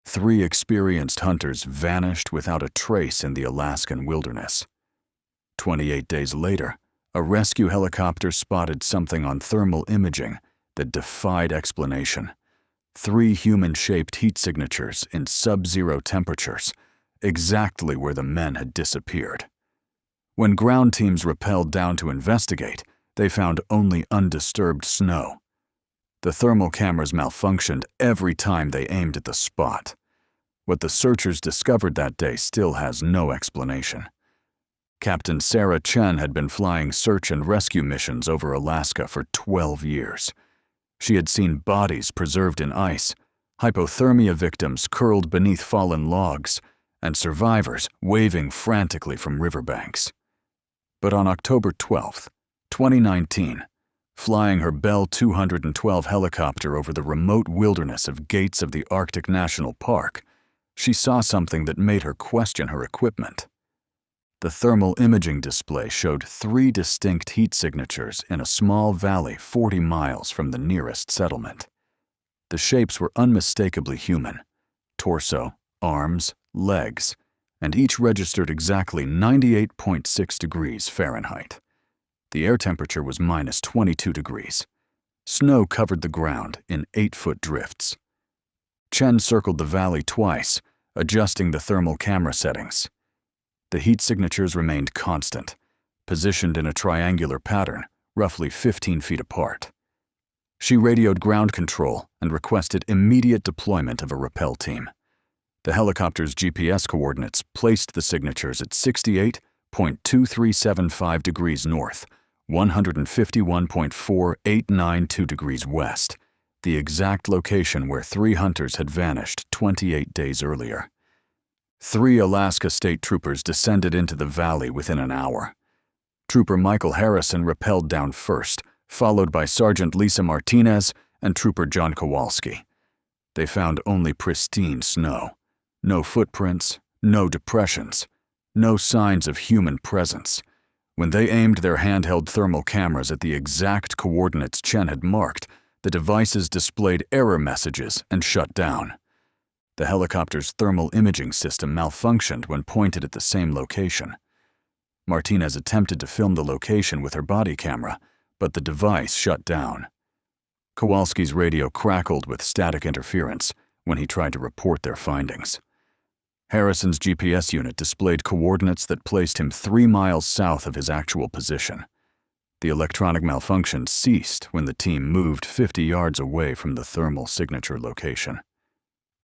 3 experienced hunters vanished without a trace in the Alaskan wilderness. 28 days later, a rescue helicopter spotted something on thermal imaging that defied explanation. 3 human-shaped heat signatures in sub-zero temperatures, exactly where the men had disappeared. When ground teams rappelled down to investigate, they found only undisturbed snow. The thermal cameras malfunctioned every time they aimed at the spot. What the searchers discovered that day still has no explanation. Captain Sarah Chen had been flying search and rescue missions over Alaska for 12 years. She had seen bodies preserved in ice, hypothermia victims curled beneath fallen logs, and survivors waving frantically from riverbanks. But on October 12, 2019, flying her Bell 212 helicopter over the remote wilderness of Gates of the Arctic National Park, she saw something that made her question her equipment. The thermal imaging display showed 3 distinct heat signatures in a small valley 40 miles from the nearest settlement. The shapes were unmistakably human: torso, arms, legs, and each registered exactly 98.6 degrees Fahrenheit. The air temperature was minus 22 degrees. Snow covered the ground in 8-foot drifts. Chen circled the valley twice, adjusting the thermal camera settings. The heat signatures remained constant, positioned in a triangular pattern, roughly 15 feet apart. She radioed ground control and requested immediate deployment of a rappel team. The helicopter's GPS coordinates placed the signatures at 68.2375 degrees north, 151.4892 degrees west, the exact location where 3 hunters had vanished 28 days earlier. 3 Alaska State Troopers descended into the valley within an hour. Trooper Michael Harrison rappelled down first, followed by Sergeant Lisa Martinez and Trooper John Kowalski. They found only pristine snow. No footprints, no depressions, no signs of human presence. When they aimed their handheld thermal cameras at the exact coordinates Chen had marked, the devices displayed error messages and shut down. The helicopter's thermal imaging system malfunctioned when pointed at the same location. Martinez attempted to film the location with her body camera, but the device shut down. Kowalski's radio crackled with static interference when he tried to report their findings. Harrison's GPS unit displayed coordinates that placed him 3 miles south of his actual position. The electronic malfunction ceased when the team moved 50 yards away from the thermal signature location.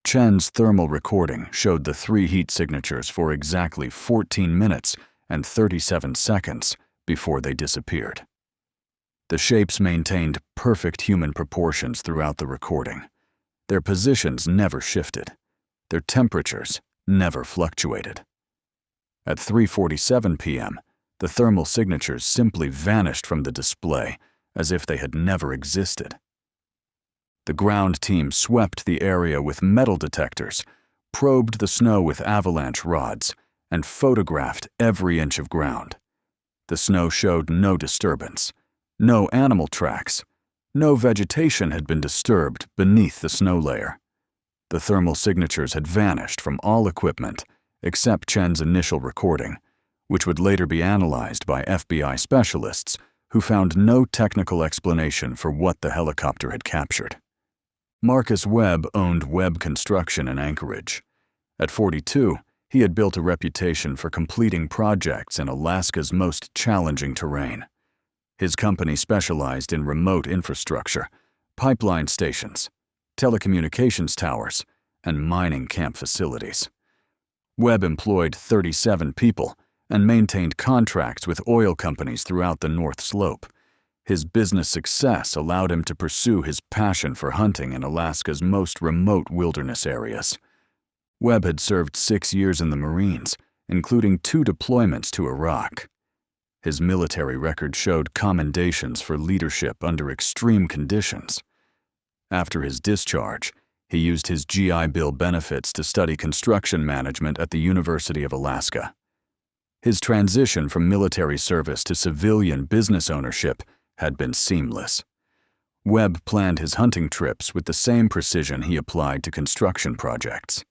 Chen's thermal recording showed the 3 heat signatures for exactly 14 minutes and 37 seconds before they disappeared. The shapes maintained perfect human proportions throughout the recording. Their positions never shifted. Their temperatures never fluctuated. At 3:47 p.m., the thermal signatures simply vanished from the display as if they had never existed. The ground team swept the area with metal detectors, probed the snow with avalanche rods, and photographed every inch of ground. The snow showed no disturbance, no animal tracks, no vegetation had been disturbed beneath the snow layer. The thermal signatures had vanished from all equipment except Chen's initial recording, which would later be analyzed by FBI specialists who found no technical explanation for what the helicopter had captured. Marcus Webb owned Webb Construction in Anchorage. At 42, he had built a reputation for completing projects in Alaska's most challenging terrain. His company specialized in remote infrastructure, pipeline stations, telecommunications towers, and mining camp facilities. Webb employed 37 people and maintained contracts with oil companies throughout the North Slope. His business success allowed him to pursue his passion for hunting in Alaska's most remote wilderness areas. Webb had served 6 years in the Marines, including 2 deployments to Iraq. His military record showed commendations for leadership under extreme conditions. After his discharge, he used his GI Bill benefits to study construction management at the University of Alaska. His transition from military service to civilian business ownership had been seamless. Webb planned his hunting trips with the same precision he applied to construction projects.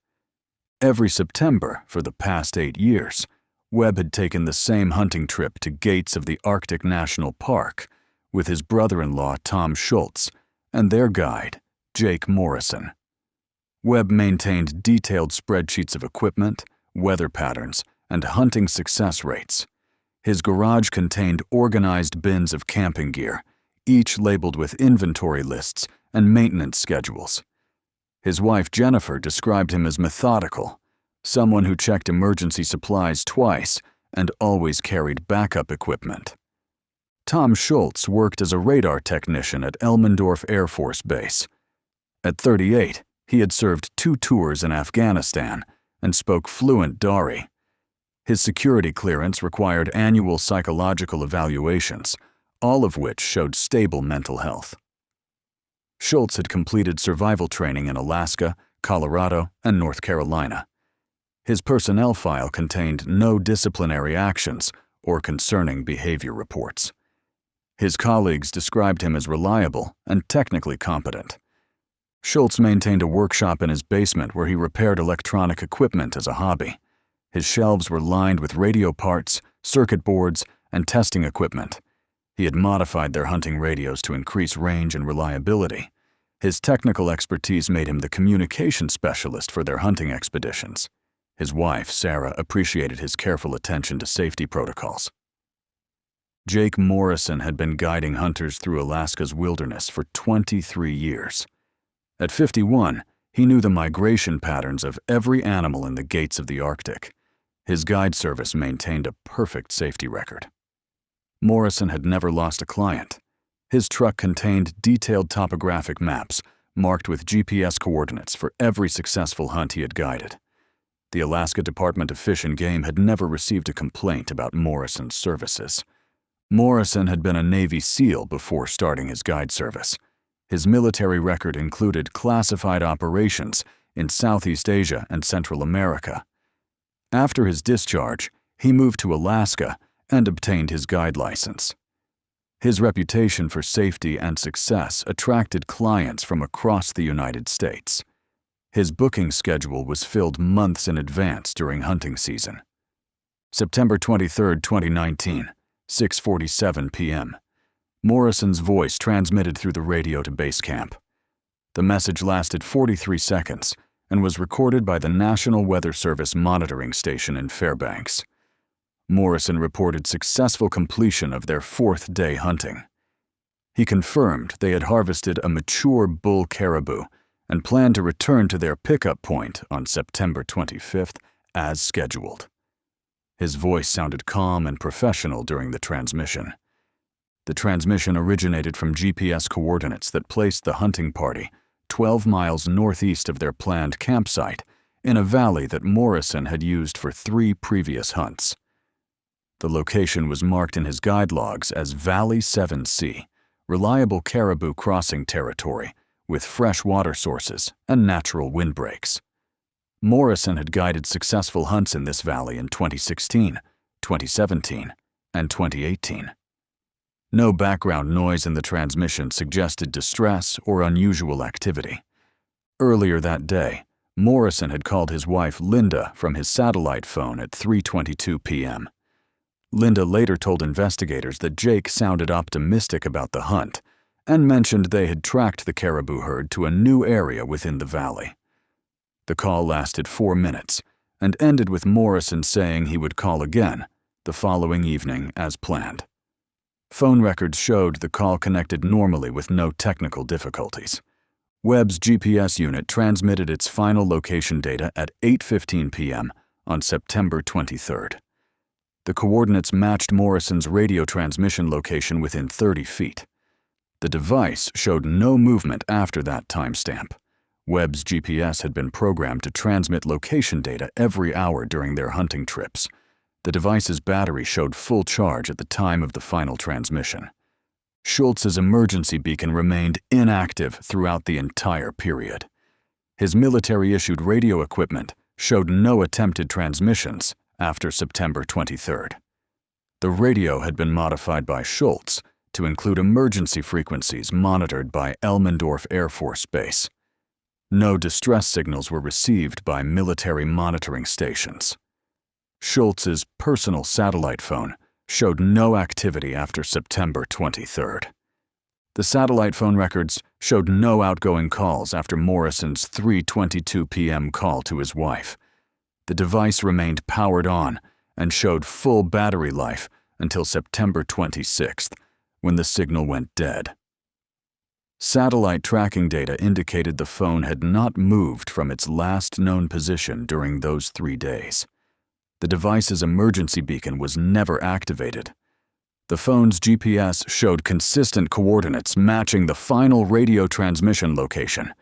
Every September for the past 8 years, Webb had taken the same hunting trip to gates of the Arctic National Park with his brother-in-law Tom Schultz and their guide, Jake Morrison. Webb maintained detailed spreadsheets of equipment, weather patterns, and hunting success rates. His garage contained organized bins of camping gear, each labeled with inventory lists and maintenance schedules. His wife Jennifer described him as methodical, someone who checked emergency supplies twice and always carried backup equipment. Tom Schultz worked as a radar technician at Elmendorf Air Force Base. At 38, he had served 2 tours in Afghanistan and spoke fluent Dari. His security clearance required annual psychological evaluations, all of which showed stable mental health. Schultz had completed survival training in Alaska, Colorado, and North Carolina. His personnel file contained no disciplinary actions or concerning behavior reports. His colleagues described him as reliable and technically competent. Schultz maintained a workshop in his basement where he repaired electronic equipment as a hobby. His shelves were lined with radio parts, circuit boards, and testing equipment. He had modified their hunting radios to increase range and reliability. His technical expertise made him the communication specialist for their hunting expeditions. His wife, Sarah, appreciated his careful attention to safety protocols. Jake Morrison had been guiding hunters through Alaska's wilderness for 23 years. At 51, he knew the migration patterns of every animal in the gates of the Arctic. His guide service maintained a perfect safety record. Morrison had never lost a client. His truck contained detailed topographic maps marked with GPS coordinates for every successful hunt he had guided. The Alaska Department of Fish and Game had never received a complaint about Morrison's services. Morrison had been a Navy SEAL before starting his guide service. His military record included classified operations in Southeast Asia and Central America. After his discharge, he moved to Alaska and obtained his guide license. His reputation for safety and success attracted clients from across the United States. His booking schedule was filled months in advance during hunting season. September 23, 2019, 6:47 p.m. Morrison's voice transmitted through the radio to base camp. The message lasted 43 seconds and was recorded by the National Weather Service monitoring station in Fairbanks. Morrison reported successful completion of their 4th day hunting. He confirmed they had harvested a mature bull caribou and planned to return to their pickup point on September 25th as scheduled. His voice sounded calm and professional during the transmission. The transmission originated from GPS coordinates that placed the hunting party 12 miles northeast of their planned campsite in a valley that Morrison had used for 3 previous hunts. The location was marked in his guide logs as Valley 7C, reliable caribou crossing territory with fresh water sources and natural windbreaks. Morrison had guided successful hunts in this valley in 2016, 2017, and 2018. No background noise in the transmission suggested distress or unusual activity. Earlier that day, Morrison had called his wife Linda from his satellite phone at 3:22 p.m. Linda later told investigators that Jake sounded optimistic about the hunt and mentioned they had tracked the caribou herd to a new area within the valley. The call lasted 4 minutes and ended with Morrison saying he would call again the following evening as planned. Phone records showed the call connected normally with no technical difficulties. Webb's GPS unit transmitted its final location data at 8:15 p.m. on September 23rd. The coordinates matched Morrison's radio transmission location within 30 feet. The device showed no movement after that timestamp. Webb's GPS had been programmed to transmit location data every hour during their hunting trips. The device's battery showed full charge at the time of the final transmission. Schultz's emergency beacon remained inactive throughout the entire period. His military-issued radio equipment showed no attempted transmissions after September 23rd. The radio had been modified by Schultz to include emergency frequencies monitored by Elmendorf Air Force Base. No distress signals were received by military monitoring stations. Schultz's personal satellite phone showed no activity after September 23rd. The satellite phone records showed no outgoing calls after Morrison's 3:22 p.m. call to his wife. The device remained powered on and showed full battery life until September 26th, when the signal went dead. Satellite tracking data indicated the phone had not moved from its last known position during those 3 days. The device's emergency beacon was never activated. The phone's GPS showed consistent coordinates matching the final radio transmission location.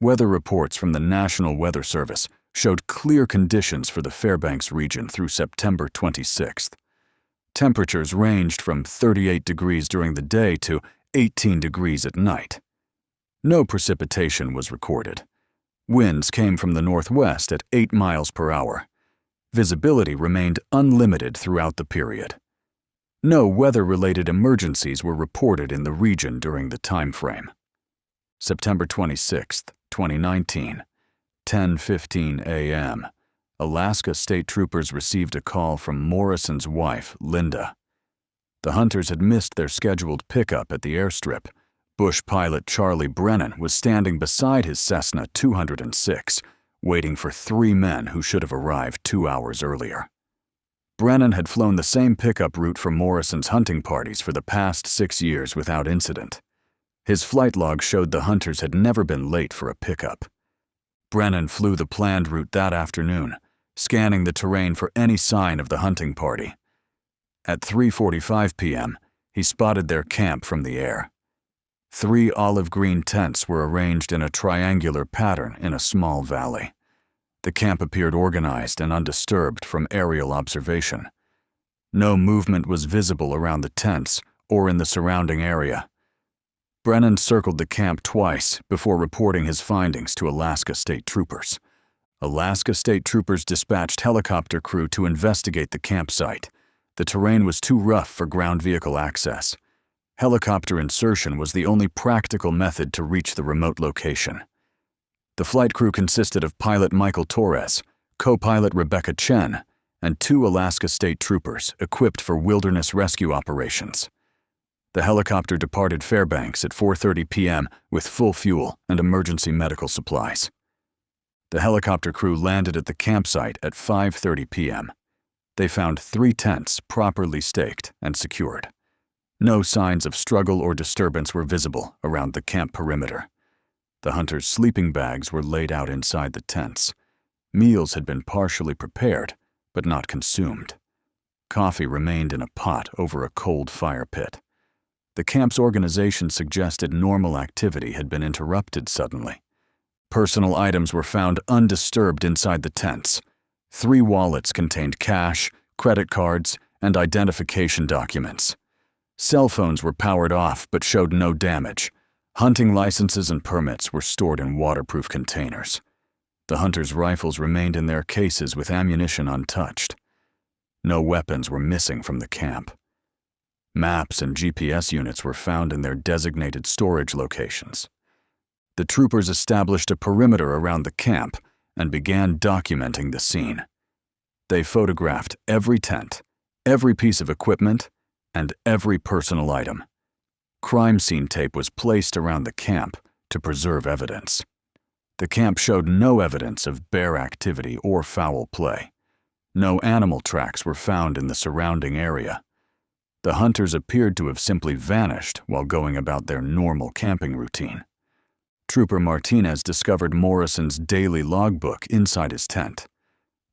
Weather reports from the National Weather Service showed clear conditions for the Fairbanks region through September 26th. Temperatures ranged from 38 degrees during the day to 18 degrees at night. No precipitation was recorded. Winds came from the northwest at 8 miles per hour. Visibility remained unlimited throughout the period. No weather-related emergencies were reported in the region during the time frame. September 26, 2019, 10:15 a.m., Alaska State Troopers received a call from Morrison's wife, Linda. The hunters had missed their scheduled pickup at the airstrip. Bush pilot Charlie Brennan was standing beside his Cessna 206, waiting for 3 men who should have arrived 2 hours earlier. Brennan had flown the same pickup route for Morrison's hunting parties for the past 6 years without incident. His flight log showed the hunters had never been late for a pickup. Brennan flew the planned route that afternoon, scanning the terrain for any sign of the hunting party. At 3:45 p.m., he spotted their camp from the air. 3 olive-green tents were arranged in a triangular pattern in a small valley. The camp appeared organized and undisturbed from aerial observation. No movement was visible around the tents or in the surrounding area. Brennan circled the camp twice before reporting his findings to Alaska State Troopers. Alaska State Troopers dispatched helicopter crew to investigate the campsite. The terrain was too rough for ground vehicle access. Helicopter insertion was the only practical method to reach the remote location. The flight crew consisted of pilot Michael Torres, co-pilot Rebecca Chen, and 2 Alaska State Troopers equipped for wilderness rescue operations. The helicopter departed Fairbanks at 4:30 p.m. with full fuel and emergency medical supplies. The helicopter crew landed at the campsite at 5:30 p.m. They found 3 tents properly staked and secured. No signs of struggle or disturbance were visible around the camp perimeter. The hunters' sleeping bags were laid out inside the tents. Meals had been partially prepared, but not consumed. Coffee remained in a pot over a cold fire pit. The camp's organization suggested normal activity had been interrupted suddenly. Personal items were found undisturbed inside the tents. 3 wallets contained cash, credit cards, and identification documents. Cell phones were powered off but showed no damage. Hunting licenses and permits were stored in waterproof containers. The hunters' rifles remained in their cases with ammunition untouched. No weapons were missing from the camp. Maps and GPS units were found in their designated storage locations. The troopers established a perimeter around the camp and began documenting the scene. They photographed every tent, every piece of equipment, and every personal item. Crime scene tape was placed around the camp to preserve evidence. The camp showed no evidence of bear activity or foul play. No animal tracks were found in the surrounding area. The hunters appeared to have simply vanished while going about their normal camping routine. Trooper Martinez discovered Morrison's daily logbook inside his tent.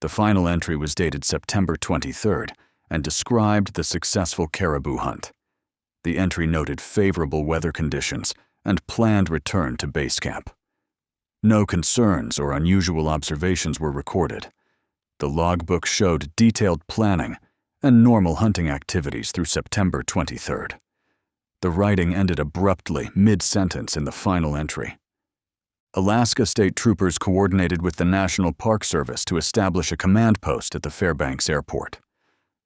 The final entry was dated September 23rd and described the successful caribou hunt. The entry noted favorable weather conditions and planned return to base camp. No concerns or unusual observations were recorded. The logbook showed detailed planning and normal hunting activities through September 23rd. The writing ended abruptly mid-sentence in the final entry. Alaska State Troopers coordinated with the National Park Service to establish a command post at the Fairbanks Airport.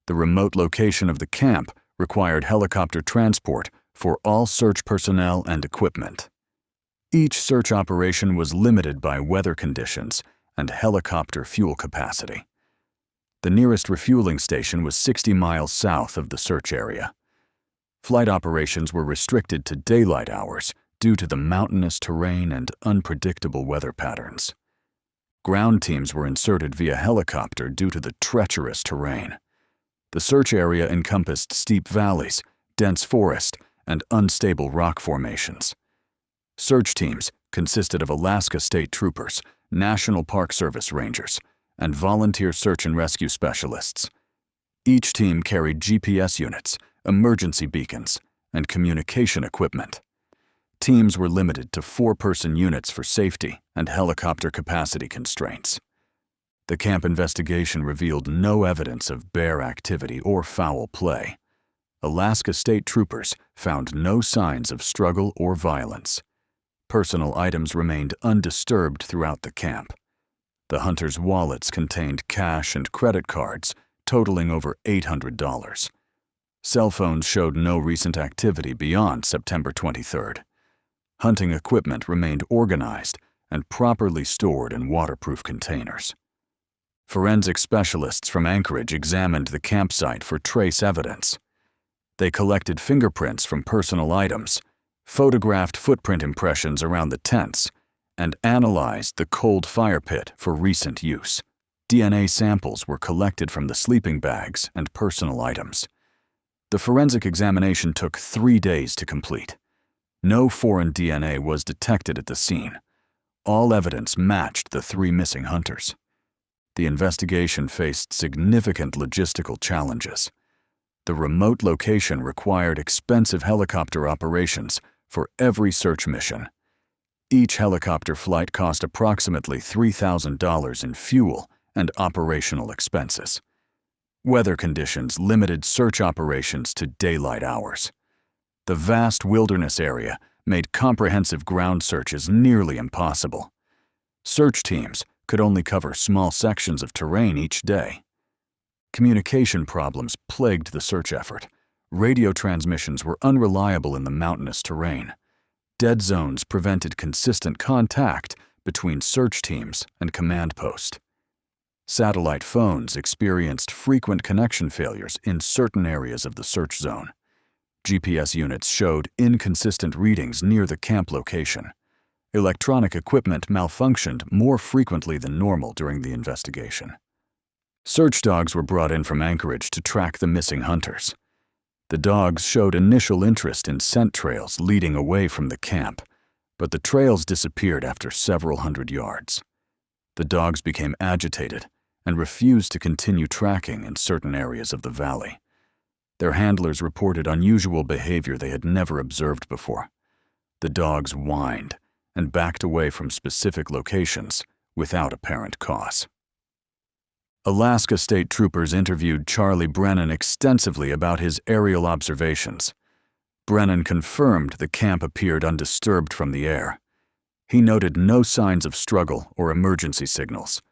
The remote location of the camp required helicopter transport for all search personnel and equipment. Each search operation was limited by weather conditions and helicopter fuel capacity. The nearest refueling station was 60 miles south of the search area. Flight operations were restricted to daylight hours due to the mountainous terrain and unpredictable weather patterns. Ground teams were inserted via helicopter due to the treacherous terrain. The search area encompassed steep valleys, dense forest, and unstable rock formations. Search teams consisted of Alaska State Troopers, National Park Service Rangers, and volunteer search and rescue specialists. Each team carried GPS units, emergency beacons, and communication equipment. Teams were limited to 4-person units for safety and helicopter capacity constraints. The camp investigation revealed no evidence of bear activity or foul play. Alaska State Troopers found no signs of struggle or violence. Personal items remained undisturbed throughout the camp. The hunters' wallets contained cash and credit cards totaling over $800. Cell phones showed no recent activity beyond September 23rd. Hunting equipment remained organized and properly stored in waterproof containers. Forensic specialists from Anchorage examined the campsite for trace evidence. They collected fingerprints from personal items, photographed footprint impressions around the tents, and analyzed the cold fire pit for recent use. DNA samples were collected from the sleeping bags and personal items. The forensic examination took 3 days to complete. No foreign DNA was detected at the scene. All evidence matched the 3 missing hunters. The investigation faced significant logistical challenges. The remote location required expensive helicopter operations for every search mission. Each helicopter flight cost approximately $3,000 in fuel and operational expenses. Weather conditions limited search operations to daylight hours. The vast wilderness area made comprehensive ground searches nearly impossible. Search teams could only cover small sections of terrain each day. Communication problems plagued the search effort. Radio transmissions were unreliable in the mountainous terrain. Dead zones prevented consistent contact between search teams and command post. Satellite phones experienced frequent connection failures in certain areas of the search zone. GPS units showed inconsistent readings near the camp location. Electronic equipment malfunctioned more frequently than normal during the investigation. Search dogs were brought in from Anchorage to track the missing hunters. The dogs showed initial interest in scent trails leading away from the camp, but the trails disappeared after several hundred yards. The dogs became agitated and refused to continue tracking in certain areas of the valley. Their handlers reported unusual behavior they had never observed before. The dogs whined and backed away from specific locations without apparent cause. Alaska State Troopers interviewed Charlie Brennan extensively about his aerial observations. Brennan confirmed the camp appeared undisturbed from the air. He noted no signs of struggle or emergency signals.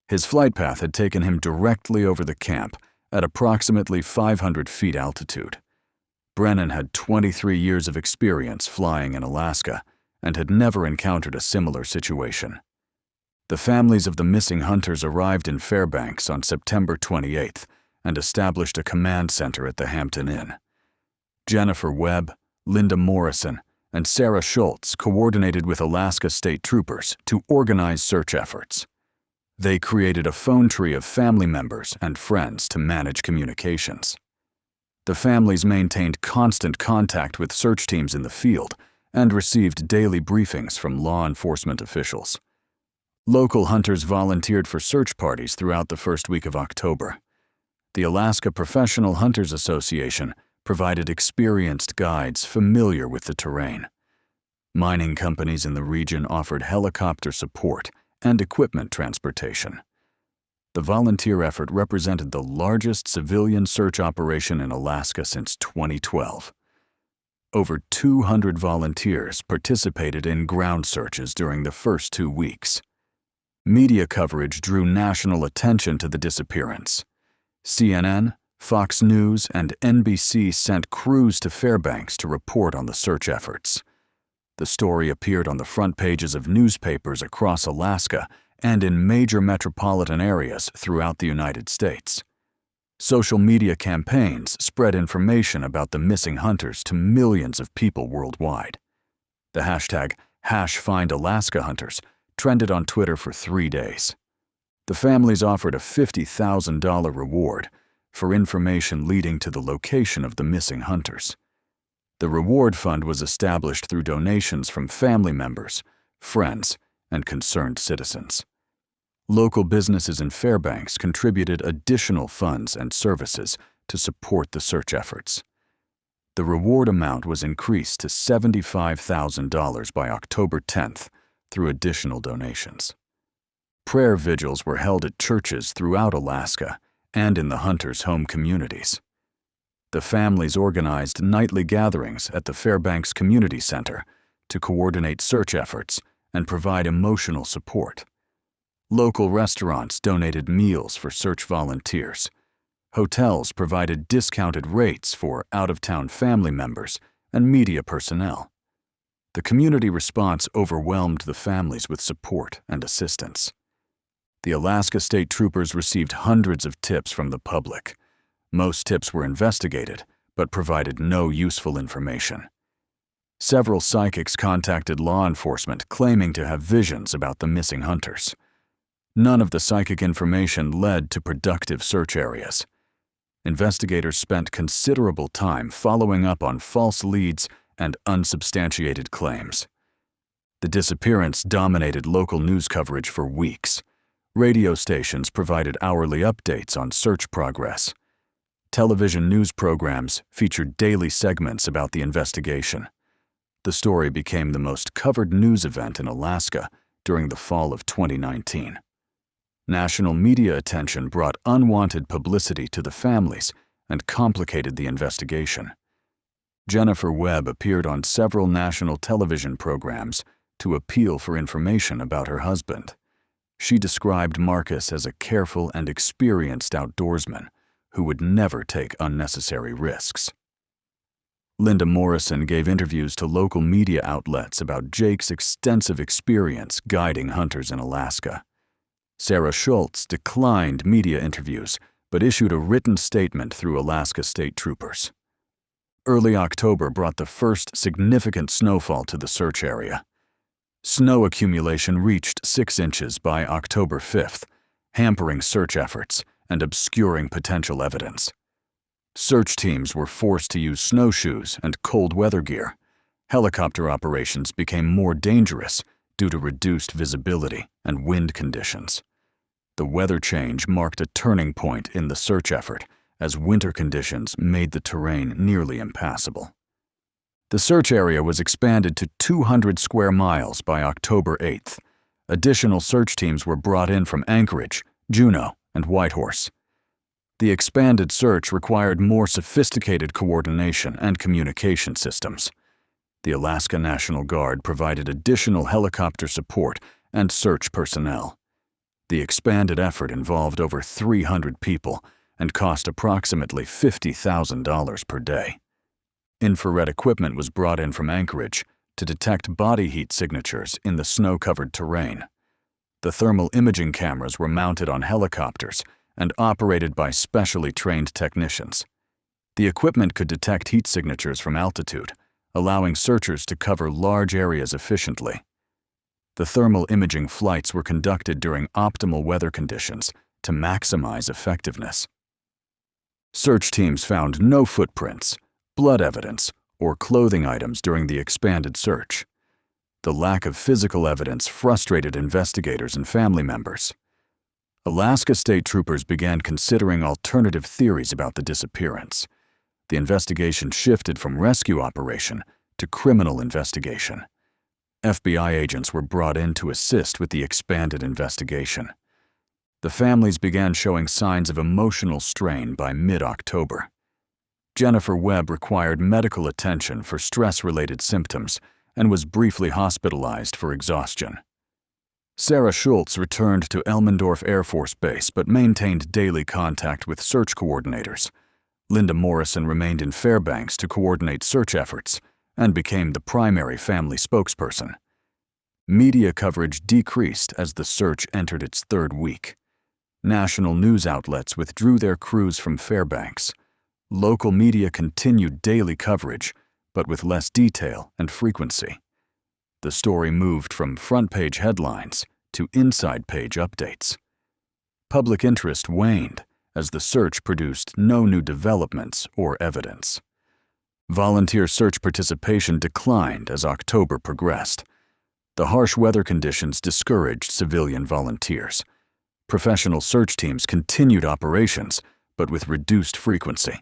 His flight path had taken him directly over the camp at approximately 500 feet altitude. Brennan had 23 years of experience flying in Alaska and had never encountered a similar situation. The families of the missing hunters arrived in Fairbanks on September 28th and established a command center at the Hampton Inn. Jennifer Webb, Linda Morrison, and Sarah Schultz coordinated with Alaska State Troopers to organize search efforts. They created a phone tree of family members and friends to manage communications. The families maintained constant contact with search teams in the field and received daily briefings from law enforcement officials. Local hunters volunteered for search parties throughout the first week of October. The Alaska Professional Hunters Association provided experienced guides familiar with the terrain. Mining companies in the region offered helicopter support and equipment transportation. The volunteer effort represented the largest civilian search operation in Alaska since 2012. Over 200 volunteers participated in ground searches during the first 2 weeks. Media coverage drew national attention to the disappearance. CNN, Fox News, and NBC sent crews to Fairbanks to report on the search efforts. The story appeared on the front pages of newspapers across Alaska and in major metropolitan areas throughout the United States. Social media campaigns spread information about the missing hunters to millions of people worldwide. The hashtag #FindAlaskaHunters trended on Twitter for 3 days. The families offered a $50,000 reward for information leading to the location of the missing hunters. The reward fund was established through donations from family members, friends, and concerned citizens. Local businesses in Fairbanks contributed additional funds and services to support the search efforts. The reward amount was increased to $75,000 by October 10th through additional donations. Prayer vigils were held at churches throughout Alaska and in the hunters' home communities. The families organized nightly gatherings at the Fairbanks Community Center to coordinate search efforts and provide emotional support. Local restaurants donated meals for search volunteers. Hotels provided discounted rates for out-of-town family members and media personnel. The community response overwhelmed the families with support and assistance. The Alaska State Troopers received hundreds of tips from the public. Most tips were investigated, but provided no useful information. Several psychics contacted law enforcement claiming to have visions about the missing hunters. None of the psychic information led to productive search areas. Investigators spent considerable time following up on false leads and unsubstantiated claims. The disappearance dominated local news coverage for weeks. Radio stations provided hourly updates on search progress. Television news programs featured daily segments about the investigation. The story became the most covered news event in Alaska during the fall of 2019. National media attention brought unwanted publicity to the families and complicated the investigation. Jennifer Webb appeared on several national television programs to appeal for information about her husband. She described Marcus as a careful and experienced outdoorsman who would never take unnecessary risks. Linda Morrison gave interviews to local media outlets about Jake's extensive experience guiding hunters in Alaska. Sarah Schultz declined media interviews but issued a written statement through Alaska State Troopers. Early October brought the first significant snowfall to the search area. Snow accumulation reached 6 inches by October 5th, hampering search efforts and obscuring potential evidence. Search teams were forced to use snowshoes and cold weather gear. Helicopter operations became more dangerous due to reduced visibility and wind conditions. The weather change marked a turning point in the search effort as winter conditions made the terrain nearly impassable. The search area was expanded to 200 square miles by October 8th. Additional search teams were brought in from Anchorage, Juneau, and Whitehorse. The expanded search required more sophisticated coordination and communication systems. The Alaska National Guard provided additional helicopter support and search personnel. The expanded effort involved over 300 people and cost approximately $50,000 per day. Infrared equipment was brought in from Anchorage to detect body heat signatures in the snow-covered terrain. The thermal imaging cameras were mounted on helicopters and operated by specially trained technicians. The equipment could detect heat signatures from altitude, allowing searchers to cover large areas efficiently. The thermal imaging flights were conducted during optimal weather conditions to maximize effectiveness. Search teams found no footprints, blood evidence, or clothing items during the expanded search. The lack of physical evidence frustrated investigators and family members. Alaska State Troopers began considering alternative theories about the disappearance. The investigation shifted from rescue operation to criminal investigation. FBI agents were brought in to assist with the expanded investigation. The families began showing signs of emotional strain by mid-October. Jennifer Webb required medical attention for stress-related symptoms and was briefly hospitalized for exhaustion. Sarah Schultz returned to Elmendorf Air Force Base but maintained daily contact with search coordinators. Linda Morrison remained in Fairbanks to coordinate search efforts, and became the primary family spokesperson. Media coverage decreased as the search entered its third week. National news outlets withdrew their crews from Fairbanks. Local media continued daily coverage, but with less detail and frequency. The story moved from front-page headlines to inside-page updates. Public interest waned as the search produced no new developments or evidence. Volunteer search participation declined as October progressed. The harsh weather conditions discouraged civilian volunteers. Professional search teams continued operations, but with reduced frequency.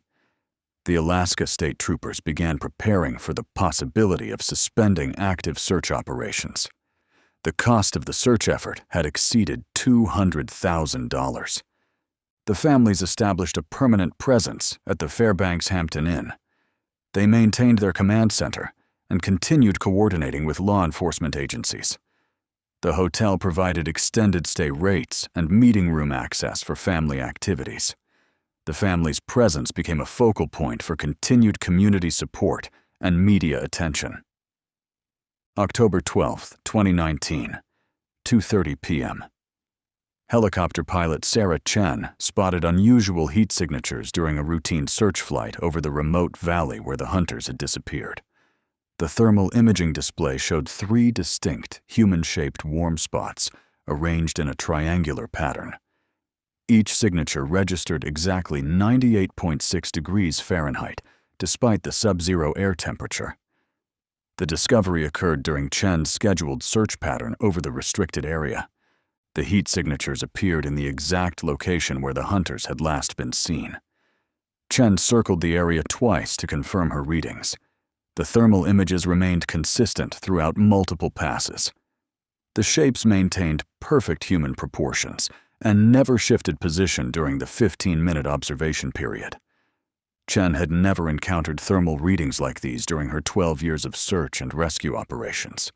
The Alaska State Troopers began preparing for the possibility of suspending active search operations. The cost of the search effort had exceeded $200,000. The families established a permanent presence at the Fairbanks Hampton Inn. They maintained their command center and continued coordinating with law enforcement agencies. The hotel provided extended stay rates and meeting room access for family activities. The family's presence became a focal point for continued community support and media attention. October 12, 2019, 2:30 p.m. Helicopter pilot Sarah Chen spotted unusual heat signatures during a routine search flight over the remote valley where the hunters had disappeared. The thermal imaging display showed 3 distinct, human-shaped warm spots arranged in a triangular pattern. Each signature registered exactly 98.6 degrees Fahrenheit, despite the sub-zero air temperature. The discovery occurred during Chen's scheduled search pattern over the restricted area. The heat signatures appeared in the exact location where the hunters had last been seen. Chen circled the area twice to confirm her readings. The thermal images remained consistent throughout multiple passes. The shapes maintained perfect human proportions and never shifted position during the 15-minute observation period. Chen had never encountered thermal readings like these during her 12 years of search and rescue operations.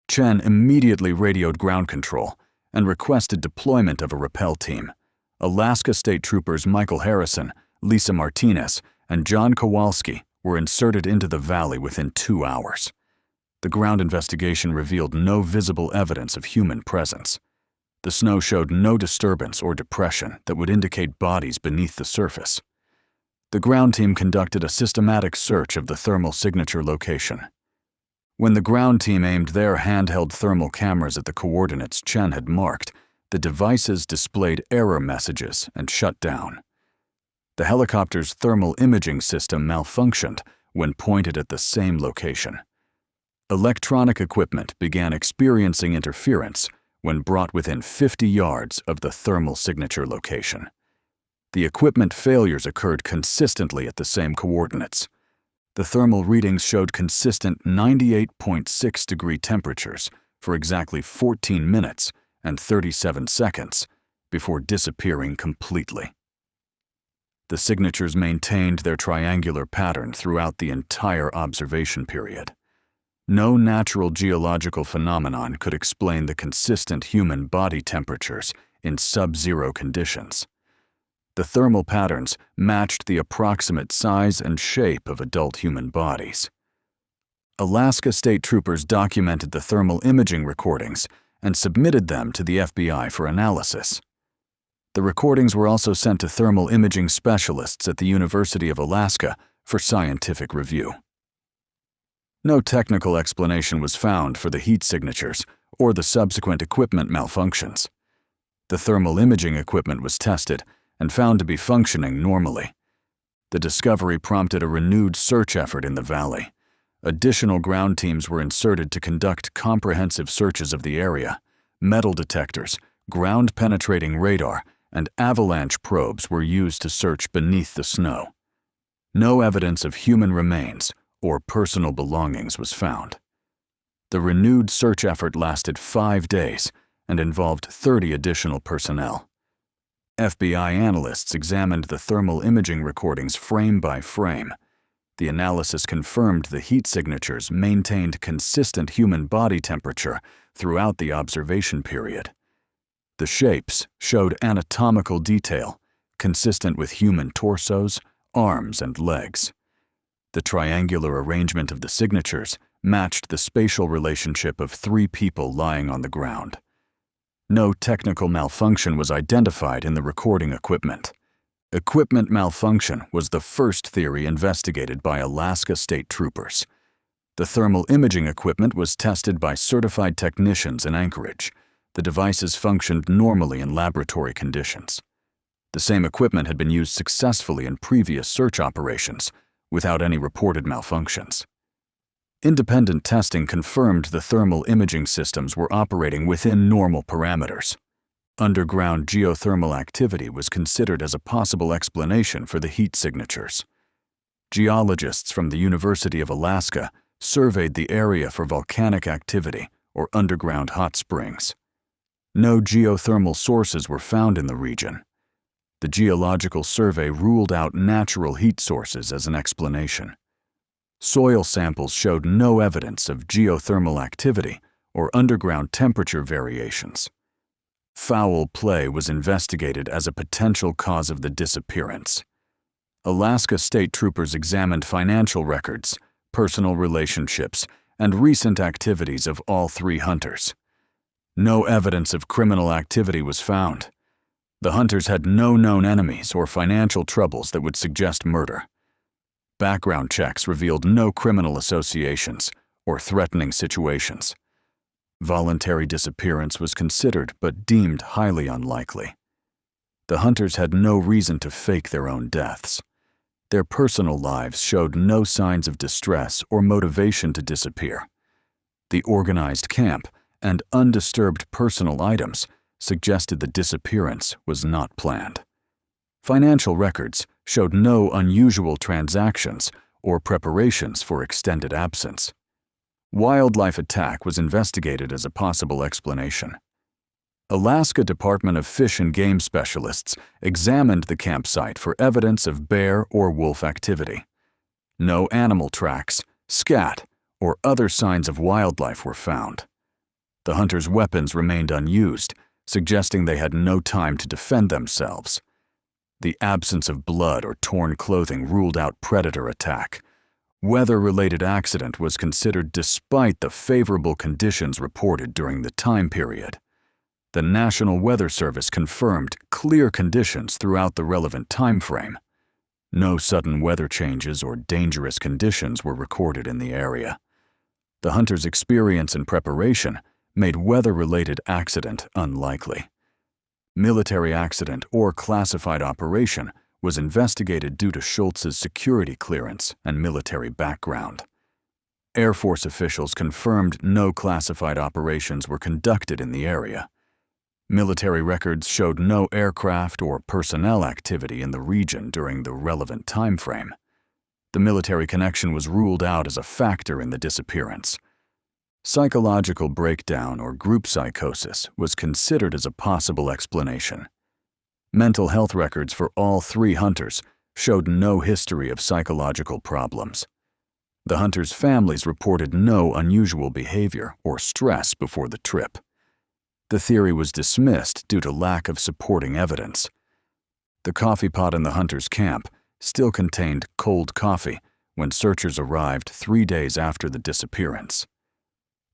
Chen immediately radioed ground control and requested deployment of a rappel team. Alaska State Troopers Michael Harrison, Lisa Martinez, and John Kowalski were inserted into the valley within 2 hours. The ground investigation revealed no visible evidence of human presence. The snow showed no disturbance or depression that would indicate bodies beneath the surface. The ground team conducted a systematic search of the thermal signature location. When the ground team aimed their handheld thermal cameras at the coordinates Chen had marked, the devices displayed error messages and shut down. The helicopter's thermal imaging system malfunctioned when pointed at the same location. Electronic equipment began experiencing interference when brought within 50 yards of the thermal signature location. The equipment failures occurred consistently at the same coordinates. The thermal readings showed consistent 98.6 degree temperatures for exactly 14 minutes and 37 seconds before disappearing completely. The signatures maintained their triangular pattern throughout the entire observation period. No natural geological phenomenon could explain the consistent human body temperatures in sub-zero conditions. The thermal patterns matched the approximate size and shape of adult human bodies. Alaska State Troopers documented the thermal imaging recordings and submitted them to the FBI for analysis. The recordings were also sent to thermal imaging specialists at the University of Alaska for scientific review. No technical explanation was found for the heat signatures or the subsequent equipment malfunctions. The thermal imaging equipment was tested and found to be functioning normally. The discovery prompted a renewed search effort in the valley. Additional ground teams were inserted to conduct comprehensive searches of the area. Metal detectors, ground-penetrating radar, and avalanche probes were used to search beneath the snow. No evidence of human remains or personal belongings was found. The renewed search effort lasted 5 days and involved 30 additional personnel. FBI analysts examined the thermal imaging recordings frame by frame. The analysis confirmed the heat signatures maintained consistent human body temperature throughout the observation period. The shapes showed anatomical detail consistent with human torsos, arms, and legs. The triangular arrangement of the signatures matched the spatial relationship of 3 people lying on the ground. No technical malfunction was identified in the recording equipment. Equipment malfunction was the first theory investigated by Alaska State Troopers. The thermal imaging equipment was tested by certified technicians in Anchorage. The devices functioned normally in laboratory conditions. The same equipment had been used successfully in previous search operations, without any reported malfunctions. Independent testing confirmed the thermal imaging systems were operating within normal parameters. Underground geothermal activity was considered as a possible explanation for the heat signatures. Geologists from the University of Alaska surveyed the area for volcanic activity or underground hot springs. No geothermal sources were found in the region. The geological survey ruled out natural heat sources as an explanation. Soil samples showed no evidence of geothermal activity or underground temperature variations. Foul play was investigated as a potential cause of the disappearance. Alaska State Troopers examined financial records, personal relationships, and recent activities of all 3 hunters. No evidence of criminal activity was found. The hunters had no known enemies or financial troubles that would suggest murder. Background checks revealed no criminal associations or threatening situations. Voluntary disappearance was considered but deemed highly unlikely. The hunters had no reason to fake their own deaths. Their personal lives showed no signs of distress or motivation to disappear. The organized camp and undisturbed personal items suggested the disappearance was not planned. Financial records showed no unusual transactions or preparations for extended absence. Wildlife attack was investigated as a possible explanation. Alaska Department of Fish and Game specialists examined the campsite for evidence of bear or wolf activity. No animal tracks, scat, or other signs of wildlife were found. The hunters' weapons remained unused, suggesting they had no time to defend themselves. The absence of blood or torn clothing ruled out predator attack. Weather-related accident was considered despite the favorable conditions reported during the time period. The National Weather Service confirmed clear conditions throughout the relevant time frame. No sudden weather changes or dangerous conditions were recorded in the area. The hunters' experience and preparation made weather-related accident unlikely. Military accident or classified operation was investigated due to Schultz's security clearance and military background. Air Force officials confirmed no classified operations were conducted in the area. Military records showed no aircraft or personnel activity in the region during the relevant time frame. The military connection was ruled out as a factor in the disappearance. Psychological breakdown or group psychosis was considered as a possible explanation. Mental health records for all 3 hunters showed no history of psychological problems. The hunters' families reported no unusual behavior or stress before the trip. The theory was dismissed due to lack of supporting evidence. The coffee pot in the hunters' camp still contained cold coffee when searchers arrived 3 days after the disappearance.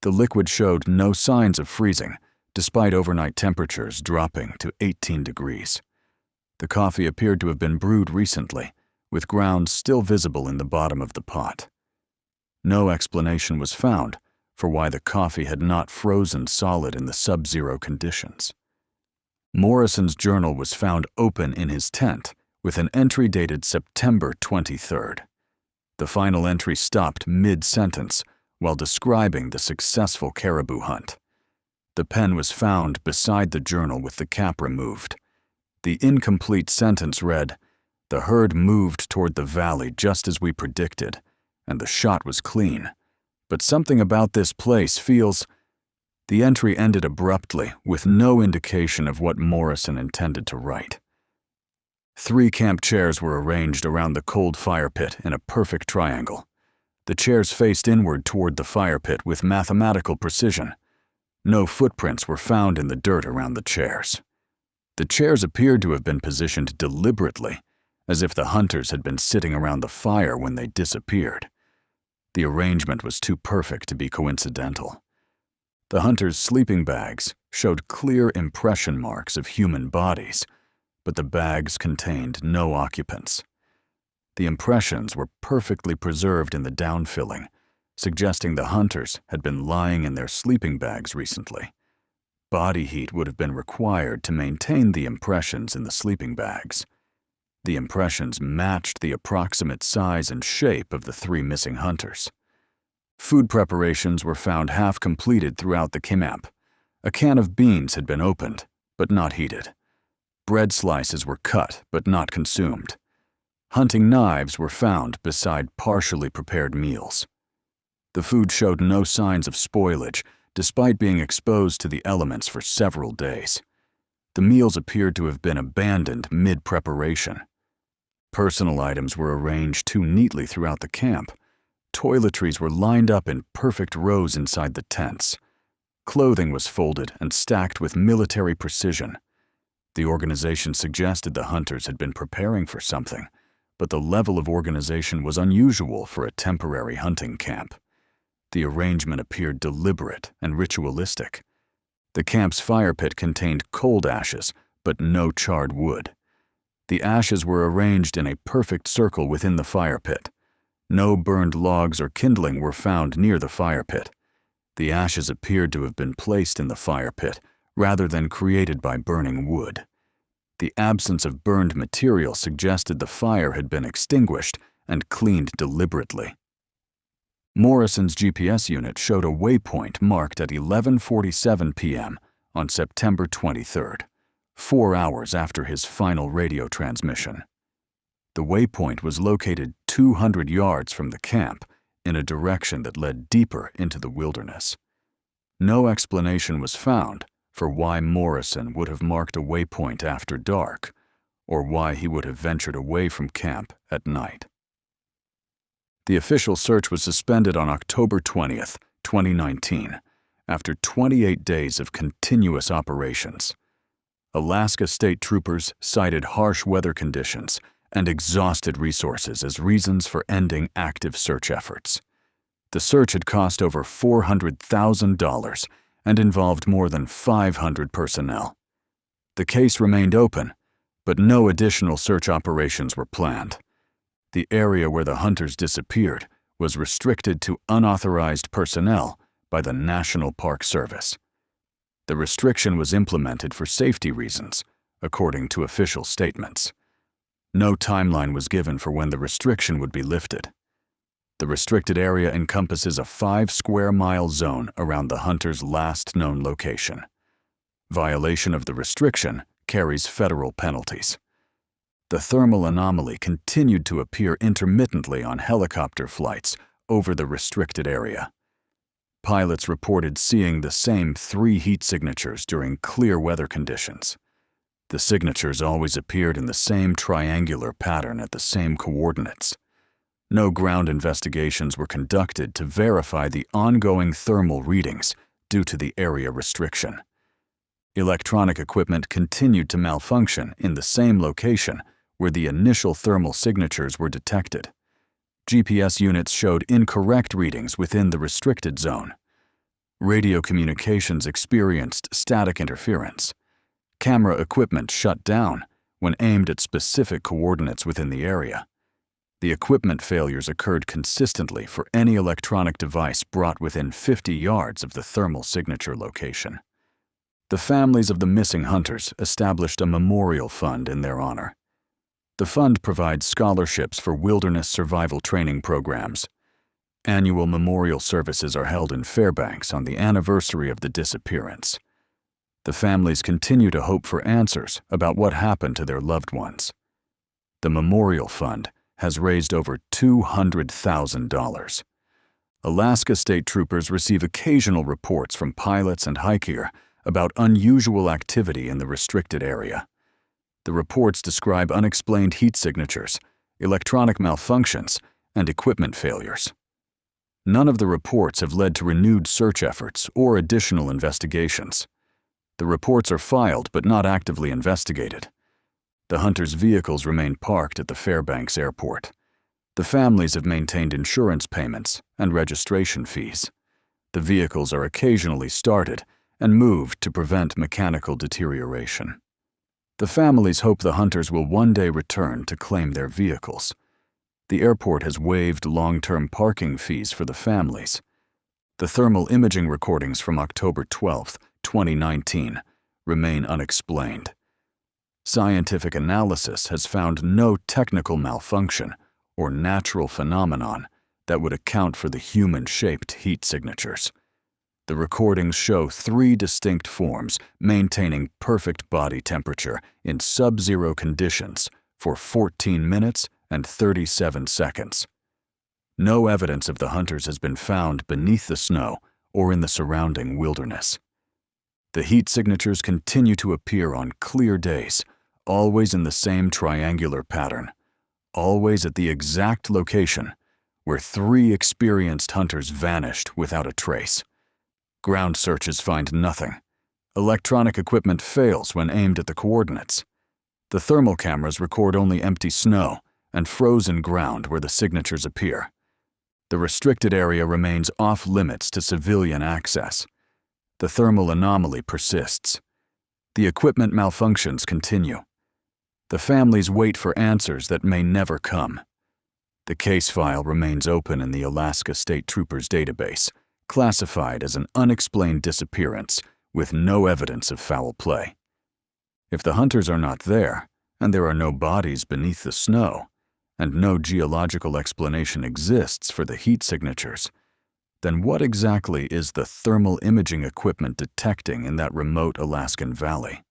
The liquid showed no signs of freezing, despite overnight temperatures dropping to 18 degrees. The coffee appeared to have been brewed recently, with grounds still visible in the bottom of the pot. No explanation was found for why the coffee had not frozen solid in the sub-zero conditions. Morrison's journal was found open in his tent with an entry dated September 23rd. The final entry stopped mid-sentence while describing the successful caribou hunt. The pen was found beside the journal with the cap removed. The incomplete sentence read, "The herd moved toward the valley just as we predicted, and the shot was clean. But something about this place feels—" The entry ended abruptly with no indication of what Morrison intended to write. 3 camp chairs were arranged around the cold fire pit in a perfect triangle. The chairs faced inward toward the fire pit with mathematical precision. No footprints were found in the dirt around the chairs. The chairs appeared to have been positioned deliberately, as if the hunters had been sitting around the fire when they disappeared. The arrangement was too perfect to be coincidental. The hunters' sleeping bags showed clear impression marks of human bodies, but the bags contained no occupants. The impressions were perfectly preserved in the downfilling, suggesting the hunters had been lying in their sleeping bags recently. Body heat would have been required to maintain the impressions in the sleeping bags. The impressions matched the approximate size and shape of the 3 missing hunters. Food preparations were found half completed throughout the camp. A can of beans had been opened, but not heated. Bread slices were cut, but not consumed. Hunting knives were found beside partially prepared meals. The food showed no signs of spoilage, despite being exposed to the elements for several days. The meals appeared to have been abandoned mid-preparation. Personal items were arranged too neatly throughout the camp. Toiletries were lined up in perfect rows inside the tents. Clothing was folded and stacked with military precision. The organization suggested the hunters had been preparing for something, but the level of organization was unusual for a temporary hunting camp. The arrangement appeared deliberate and ritualistic. The camp's fire pit contained cold ashes, but no charred wood. The ashes were arranged in a perfect circle within the fire pit. No burned logs or kindling were found near the fire pit. The ashes appeared to have been placed in the fire pit rather than created by burning wood. The absence of burned material suggested the fire had been extinguished and cleaned deliberately. Morrison's GPS unit showed a waypoint marked at 11:47 p.m. on September 23rd, 4 hours after his final radio transmission. The waypoint was located 200 yards from the camp in a direction that led deeper into the wilderness. No explanation was found for why Morrison would have marked a waypoint after dark, or why he would have ventured away from camp at night. The official search was suspended on October 20th, 2019, after 28 days of continuous operations. Alaska state troopers cited harsh weather conditions and exhausted resources as reasons for ending active search efforts. The search had cost over $400,000 and involved more than 500 personnel. The case remained open, but no additional search operations were planned. The area where the hunters disappeared was restricted to unauthorized personnel by the National Park Service. The restriction was implemented for safety reasons, according to official statements. No timeline was given for when the restriction would be lifted. The restricted area encompasses a 5-square-mile zone around the hunter's last known location. Violation of the restriction carries federal penalties. The thermal anomaly continued to appear intermittently on helicopter flights over the restricted area. Pilots reported seeing the same 3 heat signatures during clear weather conditions. The signatures always appeared in the same triangular pattern at the same coordinates. No ground investigations were conducted to verify the ongoing thermal readings due to the area restriction. Electronic equipment continued to malfunction in the same location where the initial thermal signatures were detected. GPS units showed incorrect readings within the restricted zone. Radio communications experienced static interference. Camera equipment shut down when aimed at specific coordinates within the area. The equipment failures occurred consistently for any electronic device brought within 50 yards of the thermal signature location. The families of the missing hunters established a memorial fund in their honor. The fund provides scholarships for wilderness survival training programs. Annual memorial services are held in Fairbanks on the anniversary of the disappearance. The families continue to hope for answers about what happened to their loved ones. The memorial fund has raised over $200,000. Alaska state troopers receive occasional reports from pilots and hiker about unusual activity in the restricted area. The reports describe unexplained heat signatures, electronic malfunctions, and equipment failures. None of the reports have led to renewed search efforts or additional investigations. The reports are filed but not actively investigated. The hunters' vehicles remain parked at the Fairbanks airport. The families have maintained insurance payments and registration fees. The vehicles are occasionally started and moved to prevent mechanical deterioration. The families hope the hunters will one day return to claim their vehicles. The airport has waived long-term parking fees for the families. The thermal imaging recordings from October 12, 2019, remain unexplained. Scientific analysis has found no technical malfunction or natural phenomenon that would account for the human-shaped heat signatures. The recordings show 3 distinct forms maintaining perfect body temperature in sub-zero conditions for 14 minutes and 37 seconds. No evidence of the hunters has been found beneath the snow or in the surrounding wilderness. The heat signatures continue to appear on clear days, always in the same triangular pattern, always at the exact location where 3 experienced hunters vanished without a trace. Ground searches find nothing. Electronic equipment fails when aimed at the coordinates. The thermal cameras record only empty snow and frozen ground where the signatures appear. The restricted area remains off-limits to civilian access. The thermal anomaly persists. The equipment malfunctions continue. The families wait for answers that may never come. The case file remains open in the Alaska State Troopers database, classified as an unexplained disappearance with no evidence of foul play. If the hunters are not there, and there are no bodies beneath the snow, and no geological explanation exists for the heat signatures, then what exactly is the thermal imaging equipment detecting in that remote Alaskan valley?